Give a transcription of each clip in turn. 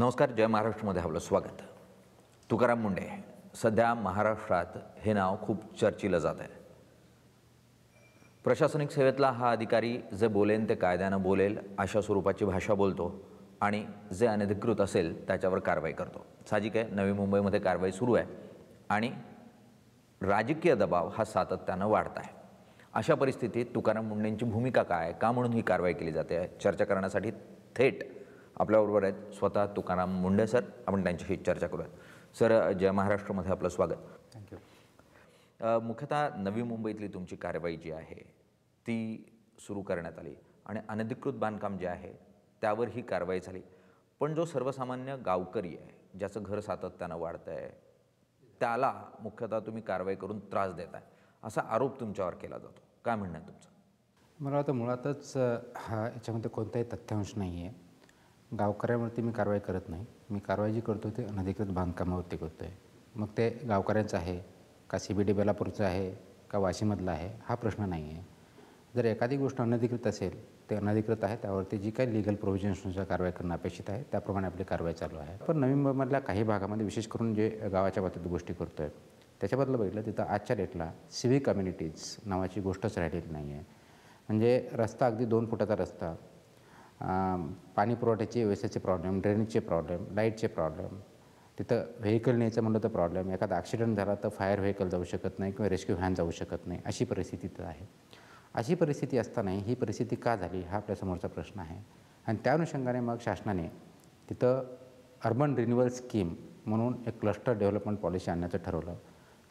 नमस्कार. जय महाराष्ट्रमध्ये आपलं स्वागत. तुकाराम मुंढे सध्या महाराष्ट्रात हे नाव खूप चर्चिलं जात आहे. प्रशासनिक सेवेतला हा अधिकारी जे बोलेन ते कायद्यानं बोलेल अशा स्वरूपाची भाषा बोलतो आणि जे अनधिकृत असेल त्याच्यावर कारवाई करतो. साहजिक आहे, नवी मुंबईमध्ये कारवाई सुरू आहे आणि राजकीय दबाव हा सातत्यानं वाढत आहे. अशा परिस्थितीत तुकाराम मुंढेंची भूमिका काय, का म्हणून ही कारवाई केली जाते, चर्चा करण्यासाठी थेट आपल्याबरोबर आहेत स्वतः तुकाराम मुंढे सर. आपण त्यांच्याशी चर्चा करूयात. सर, जय महाराष्ट्रमध्ये आपलं स्वागत. थँक्यू. मुख्यतः नवी मुंबईतली तुमची कारवाई जी आहे ती सुरू करण्यात आली आणि अनधिकृत बांधकाम जे आहे त्यावर ही कारवाई झाली. पण जो सर्वसामान्य गावकरी आहे, ज्याचं घर सातत्यानं वाढतं आहे, त्याला मुख्यतः तुम्ही कारवाई करून त्रास देत आहे असा आरोप तुमच्यावर केला जातो. काय म्हणणं आहे तुमचं? मला वाटतं मुळातच याच्यामध्ये कोणताही तथ्यांश नाही आहे. गावकऱ्यांवरती मी कारवाई करत नाही. मी कारवाई जी करतो ते अनधिकृत बांधकामावरती करतो आहे. मग ते गावकऱ्यांचं आहे का CBD बेलापूरचं आहे का वाशीमधलं आहे हा प्रश्न नाही आहे. जर एखादी गोष्ट अनधिकृत असेल, ते अनधिकृत आहे, त्यावरती जी काही लिगल प्रोव्हिजन्सनुसार कारवाई करणं अपेक्षित आहे त्याप्रमाणे आपली कारवाई चालू आहे. पण नवी मुंबईमधल्या काही भागामध्ये विशेष करून जे गावाच्या बाबतीत गोष्टी करतो आहे त्याच्याबद्दल बघितलं तिथं आजच्या डेटला सिव्हिक कम्युनिटीज नावाची गोष्टच राहिलेली नाही आहे. म्हणजे रस्ता अगदी 2 फुटाचा रस्ता, पाणी पुरवठ्याचे व्यवस्थेचे प्रॉब्लेम, ड्रेनेजचे प्रॉब्लेम, लाईटचे प्रॉब्लेम, तिथं व्हेकल न्यायचं म्हणलं तर प्रॉब्लेम, एखादा ॲक्सिडेंट झाला तर फायर व्हेकल जाऊ शकत नाही किंवा रेस्क्यू व्हॅन जाऊ शकत नाही, अशी परिस्थिती तिथं आहे. अशी परिस्थिती असताना ही परिस्थिती का झाली हा आपल्यासमोरचा प्रश्न आहे. आणि त्या अनुषंगाने मग शासनाने तिथं अर्बन रिन्युअल स्कीम म्हणून एक क्लस्टर डेव्हलपमेंट पॉलिसी आणण्याचं ठरवलं.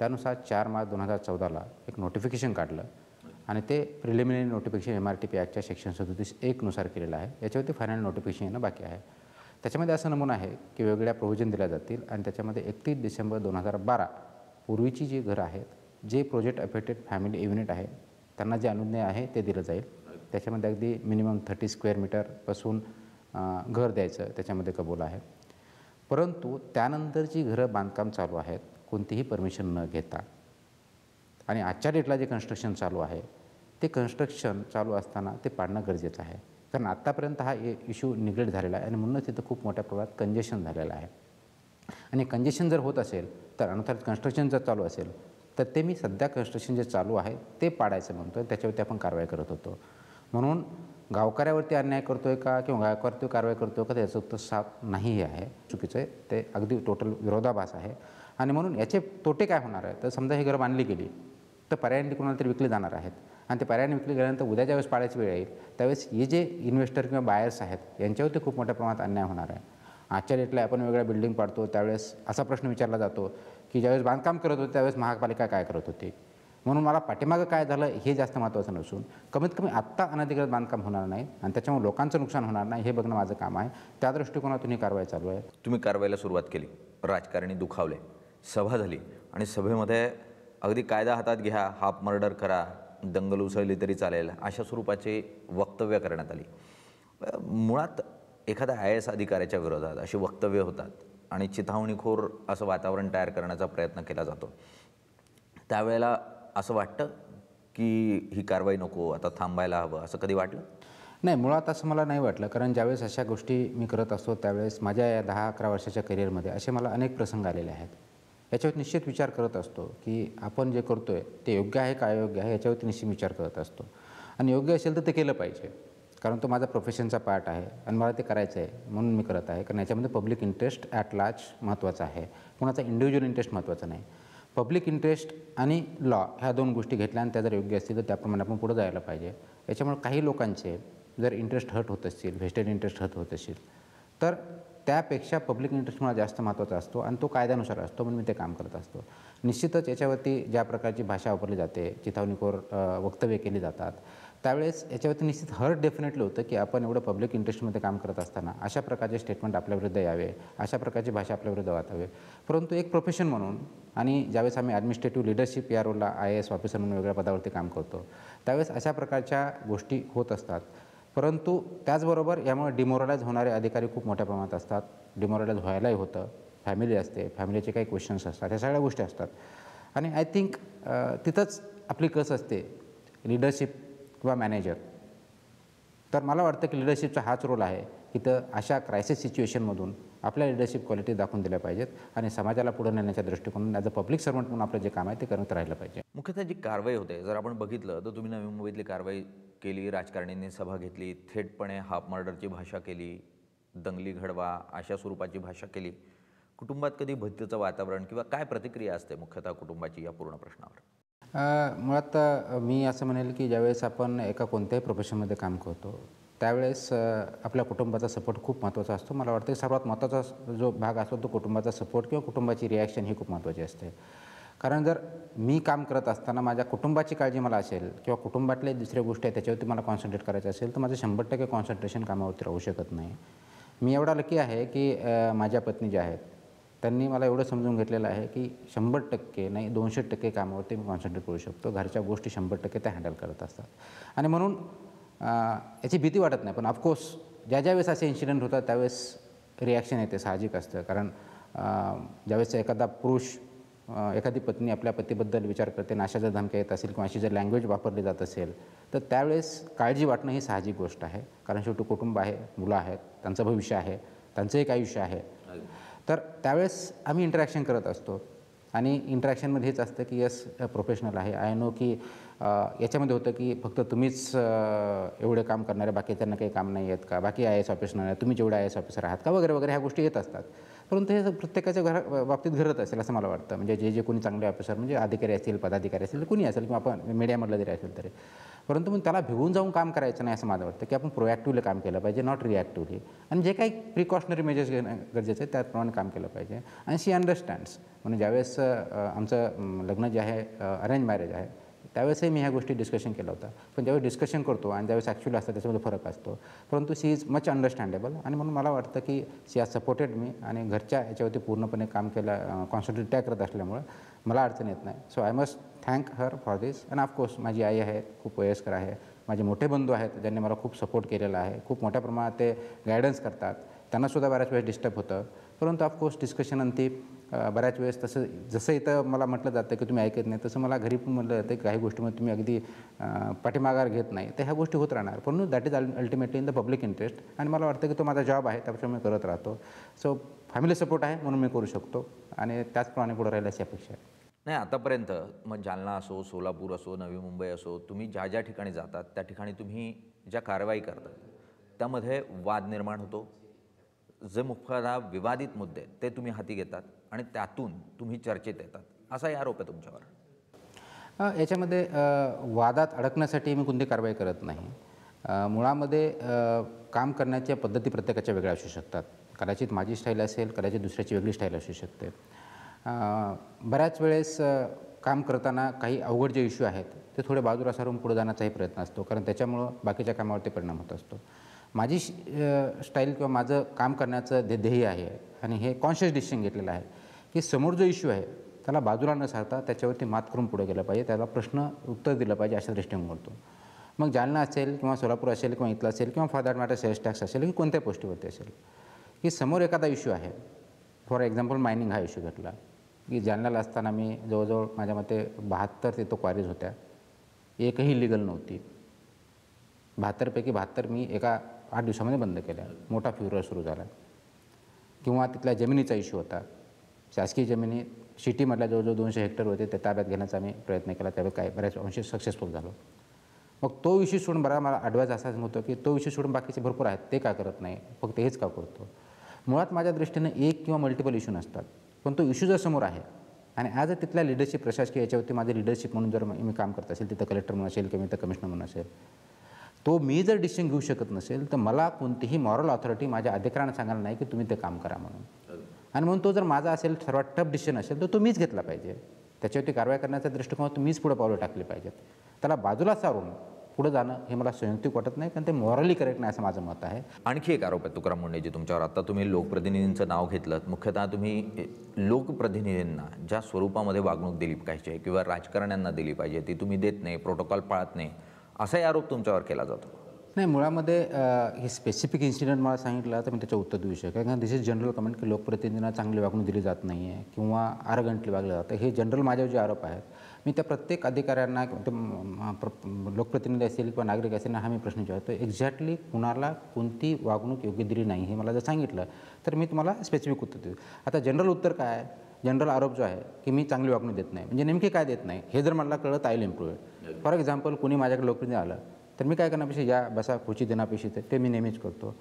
त्यानुसार 4 मार्च 2014ला एक नोटिफिकेशन काढलं आणि ते प्रिलिमिनरी नोटिफिकेशन MRTP ॲक्टच्या सेक्शन 37(1) नुसार केलेलं आहे. याच्यावरती फायनल नोटिफिकेशन येणं बाकी आहे. त्याच्यामध्ये असं नमून आहे की वेगवेगळ्या प्रोव्हिजन दिल्या जातील आणि त्याच्यामध्ये 31 डिसेंबर 2012 पूर्वीची जी घरं आहेत, जे प्रोजेक्ट अफेक्टेड फॅमिली युनिट आहे त्यांना जे अनुज्ञेय आहे ते दिलं जाईल. त्याच्यामध्ये अगदी मिनिमम 30 स्क्वेअर मीटरपासून घर द्यायचं त्याच्यामध्ये कबूल आहे. परंतु त्यानंतरची घरं बांधकाम चालू आहेत कोणतीही परमिशन न घेता. आणि आजच्या डेटला जे कन्स्ट्रक्शन चालू आहे ते कन्स्ट्रक्शन चालू असताना ते पाडणं गरजेचं आहे. कारण आत्तापर्यंत हा इश्यू निग्लेक्ट झालेला आहे आणि म्हणूनच तिथं खूप मोठ्या प्रमाणात कंजेशन झालेलं आहे. आणि कंजेशन जर होत असेल तर अर्थात कन्स्ट्रक्शन जर चालू असेल तर ते मी सध्या कन्स्ट्रक्शन जे चालू आहे ते पाडायचं म्हणतो, त्याच्यावरती आपण कारवाई करत होतो. म्हणून गावकऱ्यावरती अन्याय करतो आहे का किंवा गावकऱ्यावरती कारवाई करतो का त्याचं उत्तर साफ नाही आहे, चुकीचं आहे, ते अगदी टोटल विरोधाभास आहे. आणि म्हणून याचे तोटे काय होणार आहे तर समजा ही घरं बांधली गेली तर पर्यायाने कोणाला तरी विकली जाणार आहेत आणि ते पर्यायाने विकली गेल्यानंतर उद्या ज्यावेळेस पाडायची वेळ येईल त्यावेळेस हे जे इन्व्हेस्टर किंवा बायर्स आहेत यांच्यावरती खूप मोठ्या प्रमाणात अन्याय होणार आहे. आजच्या डेटला आपण वेगळ्या बिल्डिंग पाडतो त्यावेळेस असा प्रश्न विचारला जातो की ज्यावेळेस बांधकाम करत होते त्यावेळेस महापालिका काय करत होती. म्हणून मला पाठीमागं काय झालं हे जास्त महत्त्वाचं नसून कमीत कमी आत्ता अनधिकृत बांधकाम होणार नाही आणि त्याच्यामुळे लोकांचं नुकसान होणार नाही हे बघणं माझं काम आहे. त्या दृष्टिकोनातून ही कारवाई चालू आहे. तुम्ही कारवाईला सुरुवात केली, राजकारणी दुखावले, सभा झाली आणि सभेमध्ये अगदी कायदा हातात घ्या, हाफ मर्डर करा, दंगल उसळली तरी चालेल अशा स्वरूपाची वक्तव्य करण्यात आली. मुळात एखाद्या IAS अधिकाऱ्याच्या विरोधात अशी वक्तव्य होतात आणि चिथावणीखोर असं वातावरण तयार करण्याचा प्रयत्न केला जातो. त्यावेळेला असं वाटतं की ही कारवाई नको, आता थांबायला हवं, असं कधी वाटलं? नाही, मुळात असं मला नाही वाटलं. कारण ज्यावेळेस अशा गोष्टी मी करत असतो त्यावेळेस माझ्या या 10-11 वर्षाच्या करिअरमध्ये असे मला अनेक प्रसंग आलेले आहेत. याच्यावर निश्चित विचार करत असतो की आपण जे करतो आहे ते योग्य आहे का अयोग्य आहे याच्यावरती निश्चित विचार करत असतो. आणि योग्य असेल तर ते केलं पाहिजे, कारण तो माझा प्रोफेशनचा पार्ट आहे आणि मला ते करायचं आहे म्हणून मी करत आहे. कारण याच्यामध्ये पब्लिक इंटरेस्ट ॲट लार्ज महत्त्वाचा आहे, कोणाचा इंडिव्हिज्युअल इंटरेस्ट महत्त्वाचा नाही. पब्लिक इंटरेस्ट आणि लॉ ह्या 2 गोष्टी घेतल्या आणि त्या जर योग्य असतील तर त्याप्रमाणे आपण पुढे जायला पाहिजे. याच्यामुळे काही लोकांचे जर इंटरेस्ट हर्ट होत असतील, व्हेस्टेड इंटरेस्ट हर्ट होत असेल तर त्यापेक्षा पब्लिक इंटरेस्ट मला जास्त महत्त्वाचा असतो आणि तो कायद्यानुसार असतो म्हणून मी ते काम करत असतो. निश्चितच याच्यावरती ज्या प्रकारची भाषा वापरली जाते, चिथावणीखोर वक्तव्य केली जातात त्यावेळेस याच्यावरती निश्चित हर्ट डेफिनेटली होतं की आपण एवढं पब्लिक इंटरेस्टमध्ये काम करत असताना अशा प्रकारचे स्टेटमेंट आपल्याविरुद्ध यावे, अशा प्रकारची भाषा आपल्याविरुद्ध वाचावे. परंतु एक प्रोफेशन म्हणून आणि ज्यावेळेस आम्ही ॲडमिनिस्ट्रेटिव्ह लिडरशिप या रोलला IAS ऑफिसर म्हणून वेगळ्या पदावरती काम करतो त्यावेळेस अशा प्रकारच्या गोष्टी होत असतात. परंतु त्याचबरोबर यामुळे डिमोरलाइज होणारे अधिकारी खूप मोठ्या प्रमाणात असतात. डिमोरलाइज व्हायलाही होतं, फॅमिली असते, फॅमिलीचे काही क्वेश्चन्स असतात, ह्या सगळ्या गोष्टी असतात. आणि आय थिंक तिथंच आपली कस असते लिडरशिप किंवा मॅनेजर. तर मला वाटतं की लिडरशिपचा हाच रोल आहे की तर अशा क्रायसिस सिच्युएशनमधून आपल्या लिडरशिप क्वालिटी दाखवून दिल्या पाहिजेत आणि समाजाला पुढे नेण्याच्या दृष्टिकोनातून ॲज अ पब्लिक सर्वंट म्हणून आपलं जे काम आहे ते करत राहिलं पाहिजे. मुख्यतः जी कारवाई होते, जर आपण बघितलं तर तुम्ही नवी मुंबईतली कारवाई केली, राजकारणींनी सभा घेतली, थेटपणे हाफ मर्डरची भाषा केली, दंगली घडवा अशा स्वरूपाची भाषा केली. कुटुंबात कधी भीतीचं वातावरण किंवा काय प्रतिक्रिया असते मुख्यतः कुटुंबाची या पूर्ण प्रश्नावर? मुळात मी असं म्हणेल की ज्यावेळेस आपण एका कोणत्याही प्रोफेशनमध्ये काम करतो त्यावेळेस आपल्या कुटुंबाचा सपोर्ट खूप महत्त्वाचा असतो. मला वाटतं सर्वात महत्त्वाचा जो भाग असतो तो कुटुंबाचा सपोर्ट किंवा कुटुंबाची रिॲक्शन ही खूप महत्त्वाची असते. कारण जर मी काम करत असताना माझ्या कुटुंबाची काळजी मला असेल किंवा कुटुंबातल्या दुसऱ्या गोष्टी आहेत त्याच्यावरती मला कॉन्सन्ट्रेट करायचं असेल तर माझं 100% कॉन्सन्ट्रेशन कामावरती राहू शकत नाही. मी एवढा लकी आहे की माझ्या पत्नी ज्या आहेत त्यांनी मला एवढं समजून घेतलेलं आहे की 100% नाही 200% कामावरती मी कॉन्सन्ट्रेट करू शकतो. घरच्या गोष्टी 100% त्या हँडल करत असतात आणि म्हणून याची भीती वाटत नाही. पण ऑफकोर्स ज्या वेळेस असे इन्सिडेंट होतात त्यावेळेस रिॲक्शन येते, साहजिक असतं. कारण ज्यावेळेस एखादा पुरुष एखादी पत्नी आपल्या पतीबद्दल विचार करते आणि अशा जर धमक्या येत असेल किंवा अशी जर लँग्वेज वापरली जात असेल तर त्यावेळेस काळजी वाटणं ही साहजिक गोष्ट आहे. कारण शेवटी कुटुंब आहे, मुलं आहेत, त्यांचं भविष्य आहे, त्यांचं एक आयुष्य आहे. तर त्यावेळेस आम्ही इंटरॅक्शन करत असतो आणि इंटरॅक्शनमध्ये हेच असतं की यस प्रोफेशनल आहे. आय नो की याच्यामध्ये होतं की फक्त तुम्हीच एवढे काम करणारे, बाकी त्यांना काही काम नाही आहेत का, बाकी IAS ऑफिसर नाही, तुम्ही जेवढे IAS ऑफिसर आहात का, वगैरे वगैरे ह्या गोष्टी येत असतात. परंतु हे प्रत्येकाच्या बाबतीत घडत असेल असं मला वाटतं. म्हणजे जे कोणी चांगले ऑफिसर म्हणजे अधिकारी असतील, पदाधिकारी असतील, कुणी असेल किंवा आपण मीडियामधलं जरी असेल तरी. परंतु मग त्याला भिवून जाऊन काम करायचं नाही असं मला वाटतं की आपण प्रोॲक्टिव्हली काम केलं पाहिजे, नॉट रिॲक्टिव्हली. आणि जे काही प्रिकॉशनरी मेजर्स घेणं गरजेचं आहे त्याप्रमाणे काम केलं पाहिजे. आणि शी अंडरस्टँड्स. म्हणून ज्यावेळेस आमचं लग्न जे आहे अरेंज मॅरेज आहे त्यावेळेसही मी ह्या गोष्टी डिस्कशन केलं होतं. पण ज्यावेळेस डिस्कशन करतो आणि ज्यावेळेस ॲक्च्युअली असतं त्याच्यामध्ये फरक असतो. परंतु शी इज मच अंडरस्टँडेबल आणि म्हणून मला वाटतं की शी हॅज सपोर्टेड मी आणि घरच्या याच्यावरती पूर्णपणे काम केलं, कॉन्सन्ट्रेट त्या करत असल्यामुळं मला अडचण येत नाही. So I must thank her for this. And of course माझी आई आहे, खूप वयस्कर आहे. माझे मोठे बंधू आहेत ज्यांनी मला खूप सपोर्ट केलेला आहे. खूप मोठ्या प्रमाणात ते गायडन्स करतात. त्यांनासुद्धा बऱ्याच वेळेस डिस्टर्ब होतं. परंतु ऑफकोर्स डिस्कशनंती बऱ्याच वेळेस तसं जसं इथं मला म्हटलं जातं की तुम्ही ऐकत नाही तसं मला घरी पण म्हटलं जातं की काही गोष्टीमध्ये तुम्ही अगदी पाठीमागार घेत नाही. तर ह्या गोष्टी होत राहणार. परंतु that is ultimately in the public interest आणि मला वाटतं की तो माझा जॉब आहे त्यापेक्षा मी करत राहतो. सो फॅमिली सपोर्ट आहे म्हणून मी करू शकतो आणि त्याचप्रमाणे पुढे राहिल्याची अपेक्षा आहे. नाही, आतापर्यंत मग जालना असो, सोलापूर असो, नवी मुंबई असो, तुम्ही ज्या ज्या ठिकाणी जातात त्या ठिकाणी तुम्ही ज्या कारवाई करतात त्यामध्ये वाद निर्माण होतो. जे मुख्यतः विवादित मुद्दे ते तुम्ही हाती घेतात आणि त्यातून तुम्ही चर्चेत येतात, असाही आरोप आहे तुमच्यावर. याच्यामध्ये वादात अडकण्यासाठी मी कोणती कारवाई करत नाही. मुळामध्ये काम करण्याच्या पद्धती प्रत्येकाच्या वेगळ्या असू शकतात. कदाचित माझी स्टाईल असेल, कदाचित दुसऱ्याची वेगळी स्टाईल असू शकते. बऱ्याच वेळेस काम करताना काही अवघड जे इश्यू आहेत ते थोडे बाजूला सारून पुढे जाण्याचाही प्रयत्न असतो. कारण त्याच्यामुळं बाकीच्या कामावरती परिणाम होत असतो. माझी स्टाईल किंवा माझं काम करण्याचं ध्येय आहे आणि हे कॉन्शियस डिसिजन घेतलेलं आहे की समोर जो इश्यू आहे त्याला बाजूला न सारता त्याच्यावरती मात करून पुढे गेलं पाहिजे, त्याला प्रश्न उत्तर दिलं पाहिजे अशा दृष्टीने बोलतो. मग जालना असेल किंवा सोलापूर असेल किंवा इथलं असेल किंवा for that matter sales tax असेल की कोणत्या पोस्टीवरती असेल की समोर एखादा इश्यू आहे. फॉर एक्झाम्पल मायनिंग हा इश्यू घेतला की जालन्याला असताना मी जवळजवळ माझ्या मते 72 तिथं क्वारीज होत्या, एकही लिगल नव्हती. 72 पैकी 72 मी एका 8 दिवसामध्ये बंद केल्या. मोठा फ्युरर सुरू झाला. किंवा तिथल्या जमिनीचा इश्यू होता. शासकीय जमिनी सिटीमधल्या जवळजवळ 200 हेक्टर होते ते ताब्यात घेण्याचा आम्ही प्रयत्न केला. त्यावेळी काय बऱ्याच अंशी सक्सेसफुल झालो. मग तो इश्यू सोडून बरा मला ॲडवाईस असाच होतो की तो इश्यू सोडून बाकीचे भरपूर आहेत ते का करत नाही, फक्त हेच का करतो. मुळात माझ्या दृष्टीनं एक किंवा मल्टिपल इश्यू नसतात. पण तो इश्यू जर समोर आहे आणि ॲज अ तिथल्या लिडरशिप प्रशासकीय याच्यावरती माझे लिडरशिप म्हणून जर मी काम करत असेल, तिथं कलेक्टर म्हणून असेल किंवा इथं कमिशनर म्हणून असेल, तो मी जर डिसिजन घेऊ शकत नसेल तर मला कोणतीही मॉरल ऑथॉरिटी माझ्या अधिकाऱ्यांना सांगायला नाही की तुम्ही ते काम करा म्हणून. आणि म्हणून तो जर माझा असेल, सर्वात टफ डिसिजन असेल तर तो मीच घेतला पाहिजे. त्याच्यावरती कारवाई करण्याचा दृष्टिकोनातून मीच पुढे पावलं टाकली पाहिजेत. त्याला बाजूला सारून पुढे जाणं हे मला संयुक्तिक वाटत नाही, कारण ते मॉरली करेक्ट नाही असं माझं मत आहे. आणखी एक आरोप आहे तुकाराम मुंडेजी तुमच्यावर. आता तुम्ही लोकप्रतिनिधींचं नाव घेतलं. मुख्यतः तुम्ही लोकप्रतिनिधींना ज्या स्वरूपामध्ये वागणूक दिली पाहिजे किंवा राजकारण्यांना दिली पाहिजे ती तुम्ही देत नाही, प्रोटोकॉल पाळत नाही, असाही आरोप तुमच्यावर केला जातो. नाही, मुळामध्ये हे स्पेसिफिक इन्सिडेंट मला सांगितलं तर मी त्याचं उत्तर देऊ शकेन. कारण दिस इज जनरल कमेंट की लोकप्रतिनिधींना चांगली वागणूक दिली जात नाही आहे किंवा आरगंटली वागलं जातं. हे जनरल माझ्यावर जे आरोप आहेत मी त्या प्रत्येक अधिकाऱ्यांना लोकप्रतिनिधी असेल किंवा नागरिक असेल ना हा मी प्रश्न विचारतो, एक्झॅक्टली कुणाला कोणती वागणूक योग्य दिली नाही हे मला जर सांगितलं तर मी तुम्हाला स्पेसिफिक उत्तर देतो. आता जनरल उत्तर काय आहे, जनरल आरोप जो आहे की मी चांगली वागणूक देत नाही, म्हणजे नेमके काय देत नाही हे जर मला कळलं तर I will improve it. For example कोणी माझ्याकडे लोकप्रतिनिधी आलं तर मी काय करण्यापेक्षा या बसा खुर्ची देण्यापेक्षा ते मी नेहमीच करतो.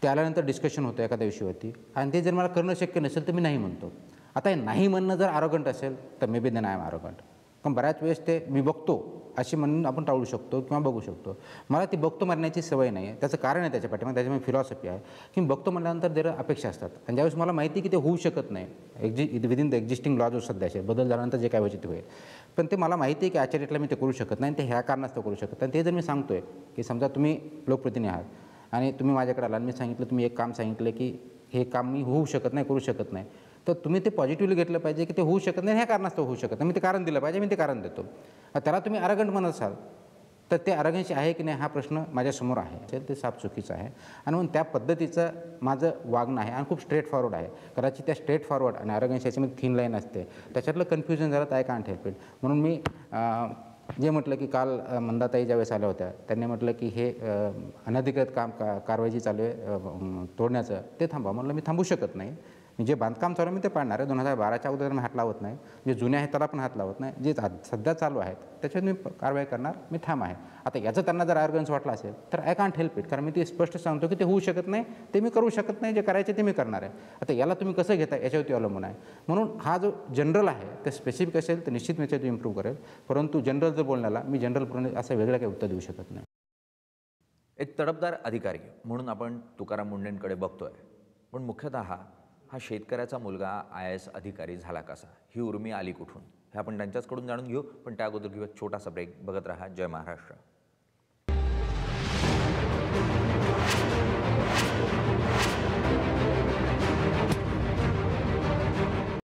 ते आल्यानंतर डिस्कशन होतं एखाद्या विषयावरती आणि ते जर मला करणं शक्य नसेल तर मी नाही म्हणतो. आता हे नाही म्हणणं जर आरोगंट असेल तर maybe then I am arrogant. पण बऱ्याच वेळेस ते मी बघतो अशी म्हणून आपण टाळू शकतो किंवा बघू शकतो. मला ती बघतो म्हणण्याची सवय नाही आहे. त्याचं कारण आहे त्याच्या पाठीमागे, त्याच्यामध्ये फिलॉसॉफी आहे की बघतो म्हणल्यानंतर जर अपेक्षा असतात आणि ज्यावेळेस मला माहिती आहे की ते होऊ शकत नाही, विदिन द एक्झिस्टिंग लॉ जो सध्याचे बदल झाल्यानंतर जे काय व्हायचे ते होईल, पण ते मला माहिती आहे की आचार्यला मी ते करू शकत नाही आणि ते ह्या कारणास्तव करू शकत. आणि ते जर मी सांगतो आहे की समजा तुम्ही लोकप्रतिनिधी आहात आणि तुम्ही माझ्याकडे आला आणि मी सांगितलं, तुम्ही एक काम सांगितलं की हे काम मी होऊ शकत नाही, करू शकत नाही, तर तुम्ही ते पॉझिटिव्हली घेतलं पाहिजे की ते होऊ शकत नाही ह्या कारणास्तव होऊ शकत नाही, मी ते कारण दिलं पाहिजे, मी ते कारण देतो. त्याला तुम्ही अरगंट म्हणत असाल तर ते अरगन्सी आहे की नाही हा प्रश्न माझ्यासमोर आहे, ते साफ चुकीचं आहे. आणि म्हणून त्या पद्धतीचं माझं वागणं आहे आणि खूप स्ट्रेट फॉरवर्ड आहे. कदाचित त्या स्ट्रेट फॉरवर्ड आणि अरगन्सी याच्यामध्ये थिन लाईन असते, त्याच्यातलं कन्फ्युजन झालं तर आय कांट हेल्प इट. म्हणून मी जे म्हटलं की काल मंदाताई ज्यावेळेस आल्या होत्या त्यांनी म्हटलं की हे अनधिकृत कारवाई जी चालू आहे तोडण्याचं ते थांबवा. म्हटलं मी थांबू शकत नाही. मी जे बांधकाम चालू आहे मी ते पाडणार आहे. 2012च्या अगोदर मी हात लावत नाही, जे जुने आहेत त्याला पण हात लावत नाही, जे सध्या चालू आहेत त्याच्यात मी कारवाई करणार, मी ठाम आहे. आता याचं त्यांना जर आर्गन्स वाटला असेल तर आय कांट हेल्प इट, कारण मी ते स्पष्ट सांगतो की ते होऊ शकत नाही, ते मी करू शकत नाही, जे करायचे ते मी करणार आहे. आता याला तुम्ही कसं घेता याच्यावरती अवलंबून आहे. म्हणून हा जो जनरल आहे ते स्पेसिफिक असेल तर निश्चित याच्यात इम्प्रूव्ह करेल, परंतु जनरल जर बोलण्याला मी जनरल असं वेगळं काही उत्तर देऊ शकत नाही. एक तडफदार अधिकारी म्हणून आपण तुकाराम मुंडेंकडे बघतोय, पण मुख्यतः हा शेतकऱ्याचा मुलगा IAS अधिकारी झाला कसा, ही उर्मी आली कुठून, हे आपण त्यांच्याचकडून जाणून घेऊ. पण त्या अगोदर घेऊया छोटासा ब्रेक. बघत रहा जय महाराष्ट्र.